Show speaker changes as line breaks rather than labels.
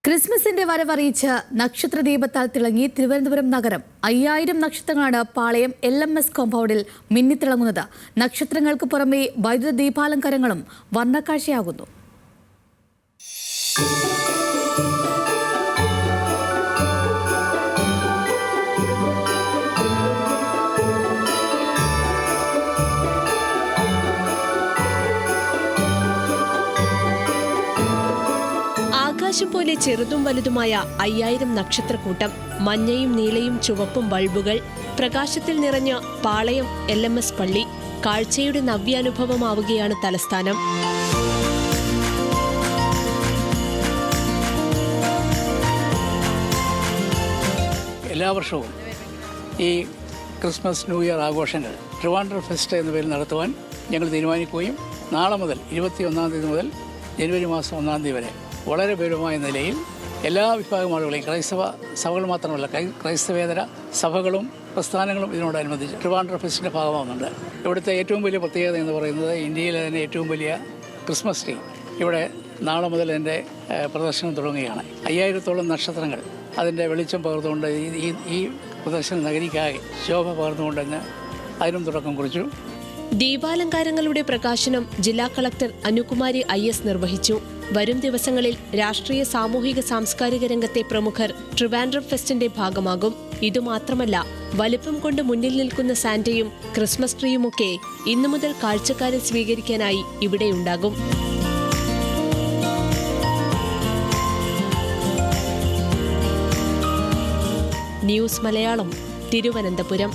ക്രിസ്മസിന്റെ വരവറിയിച്ച് നക്ഷത്രദീപത്താൽ തിളങ്ങി തിരുവനന്തപുരം നഗരം. 5000 നക്ഷത്രങ്ങളാണ് പാളയം LMS കോമ്പൗണ്ടിൽ മിന്നിത്തിളങ്ങുന്നത്. നക്ഷത്രങ്ങൾക്ക് പുറമെ വൈദ്യുത ദീപാലങ്കാരങ്ങളും വർണ്ണക്കാഴ്ചയാകുന്നു.
ആകാശം പോലെ ചെറുതും വലുതുമായ 5000 നക്ഷത്രക്കൂട്ടം, മഞ്ഞയും നീലയും ചുവപ്പും ബൾബുകൾ, പ്രകാശത്തിൽ നിറഞ്ഞ പാളയം LMS പള്ളി. കാഴ്ചയുടെ നവ്യാനുഭവമാവുകയാണ് തലസ്ഥാനം.
എല്ലാ വർഷവും ഈ ക്രിസ്മസ് ന്യൂ ഇയർ ആഘോഷങ്ങൾ ട്രിവാൻഡ്രം ഫെസ്റ്റ് എന്ന പേരിൽ നടത്തുവാൻ ഞങ്ങൾ തീരുമാനിക്കുകയും നാളെ മുതൽ 21-ാം തീയതി മുതൽ ജനുവരി മാസം 1-ാം തീയതി വരെ വളരെ വിപുലമായ നിലയിൽ എല്ലാ വിഭാഗം ആളുകളെയും, ക്രൈസ്തവ സഭകൾ മാത്രമല്ല, ക്രൈസ്തവേതര സഭകളും പ്രസ്ഥാനങ്ങളും ഇതിനോടനുബന്ധിച്ച് ട്രിവാൻഡ്രം ഫെസ്റ്റിൻ്റെ ഭാഗമാകുന്നുണ്ട്. ഇവിടുത്തെ ഏറ്റവും വലിയ പ്രത്യേകത എന്ന് പറയുന്നത് ഇന്ത്യയിലെ തന്നെ ഏറ്റവും വലിയ ക്രിസ്മസ് ട്രീ ഇവിടെ നാളെ മുതൽ എൻ്റെ പ്രദർശനം തുടങ്ങുകയാണ്. 5000-ഓളം നക്ഷത്രങ്ങൾ അതിൻ്റെ വെളിച്ചം പകർന്നുകൊണ്ട് ഈ പ്രദർശന നഗരിക്കാകെ ശോഭ പകർന്നുകൊണ്ടെന്ന് അതിനും തുടക്കം കുറിച്ചു.
ദീപാലങ്കാരങ്ങളുടെ പ്രകാശനം ജില്ലാ കളക്ടർ അനുകുമാരി IS നിർവഹിച്ചു. വരും ദിവസങ്ങളിൽ രാഷ്ട്രീയ, സാമൂഹിക, സാംസ്കാരിക രംഗത്തെ പ്രമുഖർ ട്രിവാൻഡ്രം ഫെസ്റ്റിന്റെ ഭാഗമാകും. ഇതുമാത്രമല്ല, വലിപ്പം കൊണ്ട് മുന്നിൽ നിൽക്കുന്ന സാന്റയും ക്രിസ്മസ് ട്രീയുമൊക്കെ ഇന്നു മുതൽ കാഴ്ചക്കാരെ സ്വീകരിക്കാനായി ഇവിടെയുണ്ടാകും. ന്യൂസ് മലയാളം, തിരുവനന്തപുരം.